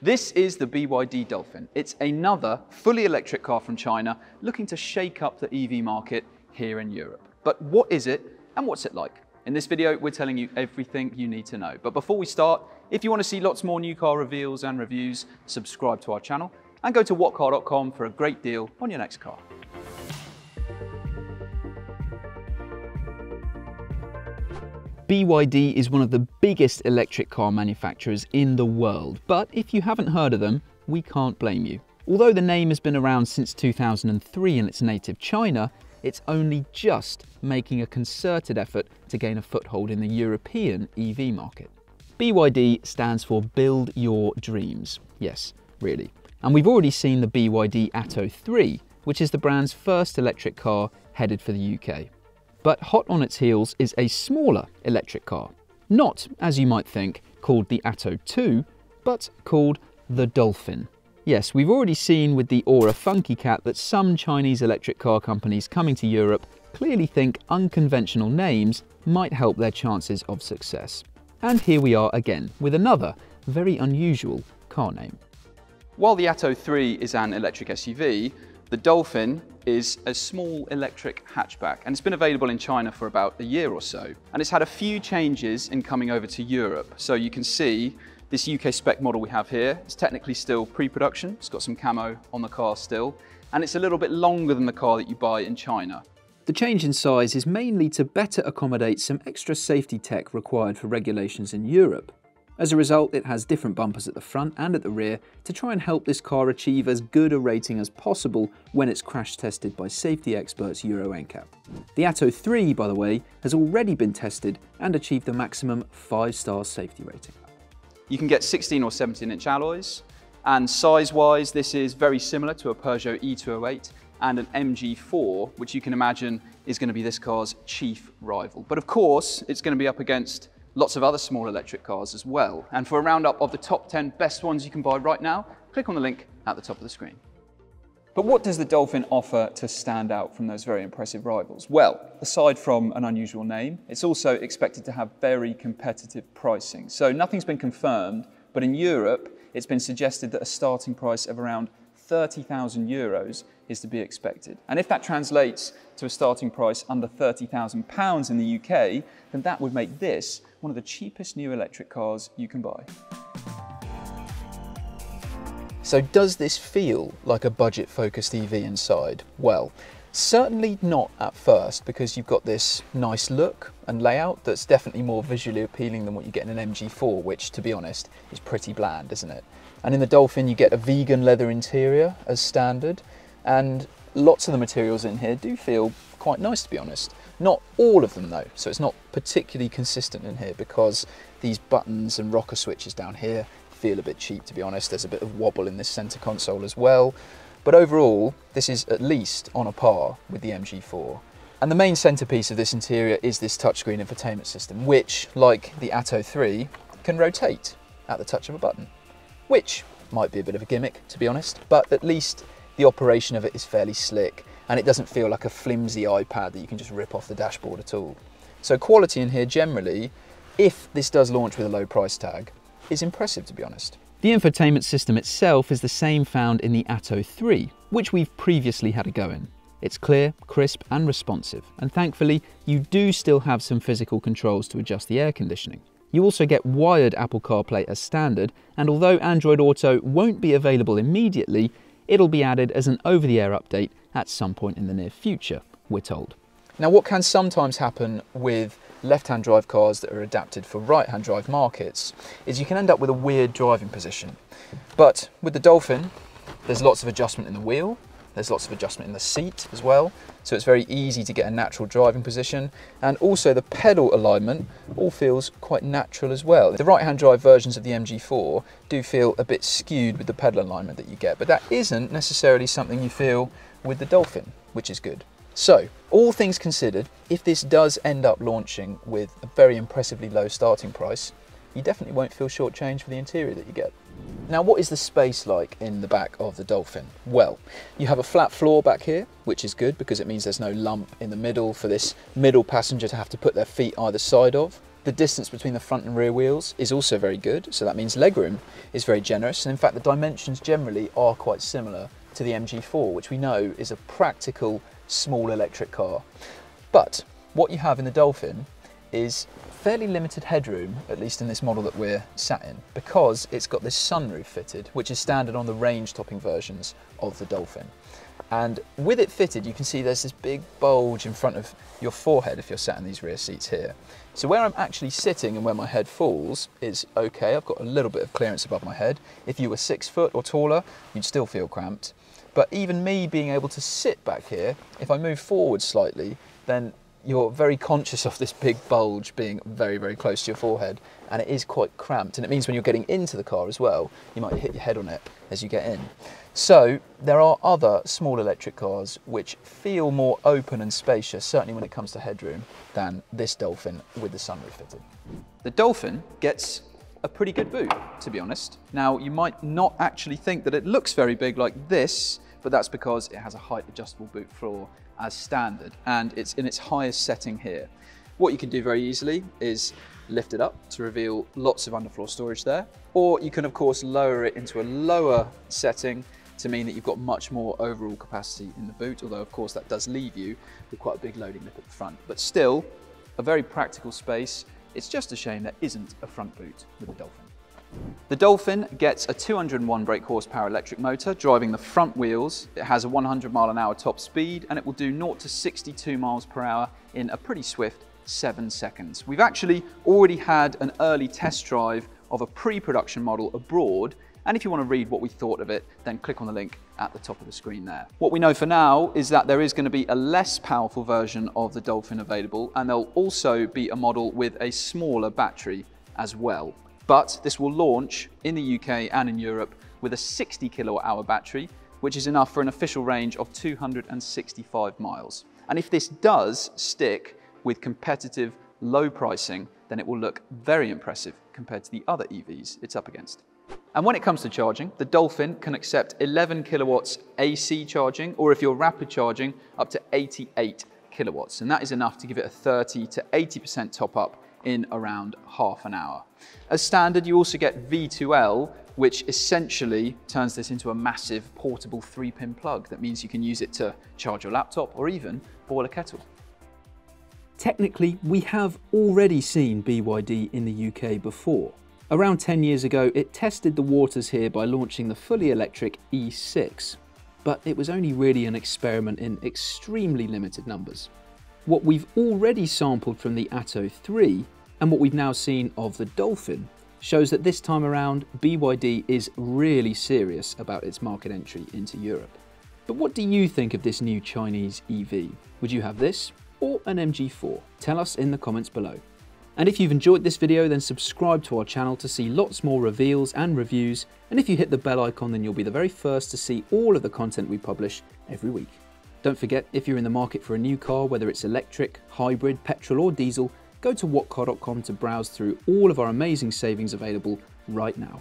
This is the BYD Dolphin. It's another fully electric car from China looking to shake up the EV market here in Europe. But what is it and what's it like? In this video, we're telling you everything you need to know. But before we start, if you want to see lots more new car reveals and reviews, subscribe to our channel and go to whatcar.com for a great deal on your next car. BYD is one of the biggest electric car manufacturers in the world, but if you haven't heard of them, we can't blame you. Although the name has been around since 2003 in its native China, it's only just making a concerted effort to gain a foothold in the European EV market. BYD stands for Build Your Dreams. Yes, really. And we've already seen the BYD Atto 3, which is the brand's first electric car headed for the UK. But hot on its heels is a smaller electric car. Not, as you might think, called the Atto 2, but called the Dolphin. Yes, we've already seen with the Aura Funky Cat that some Chinese electric car companies coming to Europe clearly think unconventional names might help their chances of success. And here we are again with another very unusual car name. While the Atto 3 is an electric SUV, the Dolphin is a small electric hatchback, and it's been available in China for about a year or so. And it's had a few changes in coming over to Europe. So you can see this UK spec model we have here. It's technically still pre-production. It's got some camo on the car still, and it's a little bit longer than the car that you buy in China. The change in size is mainly to better accommodate some extra safety tech required for regulations in Europe. As a result, it has different bumpers at the front and at the rear to try and help this car achieve as good a rating as possible when it's crash tested by safety experts Euro NCAP. The Atto 3, by the way, has already been tested and achieved the maximum 5-star safety rating. You can get 16 or 17-inch alloys, and size-wise, this is very similar to a Peugeot E208 and an MG4, which you can imagine is going to be this car's chief rival. But of course, it's going to be up against lots of other small electric cars as well. And for a roundup of the top 10 best ones you can buy right now, click on the link at the top of the screen. But what does the Dolphin offer to stand out from those very impressive rivals? Well, aside from an unusual name, it's also expected to have very competitive pricing. So nothing's been confirmed, but in Europe, it's been suggested that a starting price of around 30,000 euros is to be expected. And if that translates to a starting price under £30,000 in the UK, then that would make this one of the cheapest new electric cars you can buy. So does this feel like a budget-focused EV inside? Well, certainly not at first, because you've got this nice look and layout that's definitely more visually appealing than what you get in an MG4, which, to be honest, is pretty bland, isn't it? And in the Dolphin, you get a vegan leather interior as standard, and lots of the materials in here do feel quite nice, to be honest. Not all of them though, so it's not particularly consistent in here because these buttons and rocker switches down here feel a bit cheap, to be honest. There's a bit of wobble in this center console as well. But overall, this is at least on a par with the MG4. And the main centerpiece of this interior is this touchscreen infotainment system, which, like the Atto 3, can rotate at the touch of a button. Which might be a bit of a gimmick, to be honest, but at least the operation of it is fairly slick, and it doesn't feel like a flimsy iPad that you can just rip off the dashboard at all. So quality in here generally, if this does launch with a low price tag, is impressive, to be honest. The infotainment system itself is the same found in the Atto 3, which we've previously had a go in. It's clear, crisp and responsive, and thankfully you do still have some physical controls to adjust the air conditioning. You also get wired Apple CarPlay as standard, and although Android Auto won't be available immediately, it'll be added as an over-the-air update at some point in the near future, we're told. Now, what can sometimes happen with left-hand drive cars that are adapted for right-hand drive markets is you can end up with a weird driving position. But with the Dolphin, there's lots of adjustment in the wheel, there's lots of adjustment in the seat as well, so it's very easy to get a natural driving position, and also the pedal alignment all feels quite natural as well. The right-hand drive versions of the MG4 do feel a bit skewed with the pedal alignment that you get, but that isn't necessarily something you feel with the Dolphin, which is good. So, all things considered, if this does end up launching with a very impressively low starting price, you definitely won't feel shortchanged for the interior that you get. Now, what is the space like in the back of the Dolphin? Well, you have a flat floor back here, which is good because it means there's no lump in the middle for this middle passenger to have to put their feet either side of. The distance between the front and rear wheels is also very good, so that means legroom is very generous, and in fact the dimensions generally are quite similar to the MG4, which we know is a practical small electric car. But what you have in the Dolphin is fairly limited headroom, at least in this model that we're sat in, because it's got this sunroof fitted, which is standard on the range-topping versions of the Dolphin. And with it fitted, you can see there's this big bulge in front of your forehead if you're sat in these rear seats here. So where I'm actually sitting and where my head falls is okay. I've got a little bit of clearance above my head. If you were 6 foot or taller, you'd still feel cramped. But even me being able to sit back here, if I move forward slightly, then you're very conscious of this big bulge being very, very close to your forehead, and it is quite cramped. And it means when you're getting into the car as well, you might hit your head on it as you get in. So there are other small electric cars which feel more open and spacious, certainly when it comes to headroom, than this Dolphin with the sunroof fitted. The Dolphin gets a pretty good boot, to be honest. Now, you might not actually think that it looks very big like this, but that's because it has a height adjustable boot floor as standard, and it's in its highest setting here. What you can do very easily is lift it up to reveal lots of underfloor storage there, or you can of course lower it into a lower setting to mean that you've got much more overall capacity in the boot, although of course that does leave you with quite a big loading lip at the front. But still, a very practical space. It's just a shame there isn't a front boot with the Dolphin. The Dolphin gets a 201 brake horsepower electric motor driving the front wheels. It has a 100-mile-an-hour top speed, and it will do 0 to 62 miles per hour in a pretty swift 7 seconds. We've actually already had an early test drive of a pre-production model abroad, and if you want to read what we thought of it, then click on the link at the top of the screen there. What we know for now is that there is going to be a less powerful version of the Dolphin available, and there'll also be a model with a smaller battery as well. But this will launch in the UK and in Europe with a 60 kilowatt-hour battery, which is enough for an official range of 265 miles. And if this does stick with competitive low pricing, then it will look very impressive compared to the other EVs it's up against. And when it comes to charging, the Dolphin can accept 11 kilowatts AC charging, or if you're rapid charging, up to 88 kilowatts. And that is enough to give it a 30 to 80% top up in around half an hour. As standard, you also get V2L, which essentially turns this into a massive portable 3-pin plug. That means you can use it to charge your laptop or even boil a kettle. Technically, we have already seen BYD in the UK before. Around 10 years ago, it tested the waters here by launching the fully electric E6, but it was only really an experiment in extremely limited numbers. What we've already sampled from the Atto 3 and what we've now seen of the Dolphin shows that this time around BYD is really serious about its market entry into Europe. But what do you think of this new Chinese EV? Would you have this or an MG4? Tell us in the comments below. And if you've enjoyed this video, then subscribe to our channel to see lots more reveals and reviews, and if you hit the bell icon, then you'll be the very first to see all of the content we publish every week. Don't forget, if you're in the market for a new car, whether it's electric, hybrid, petrol or diesel, go to whatcar.com to browse through all of our amazing savings available right now.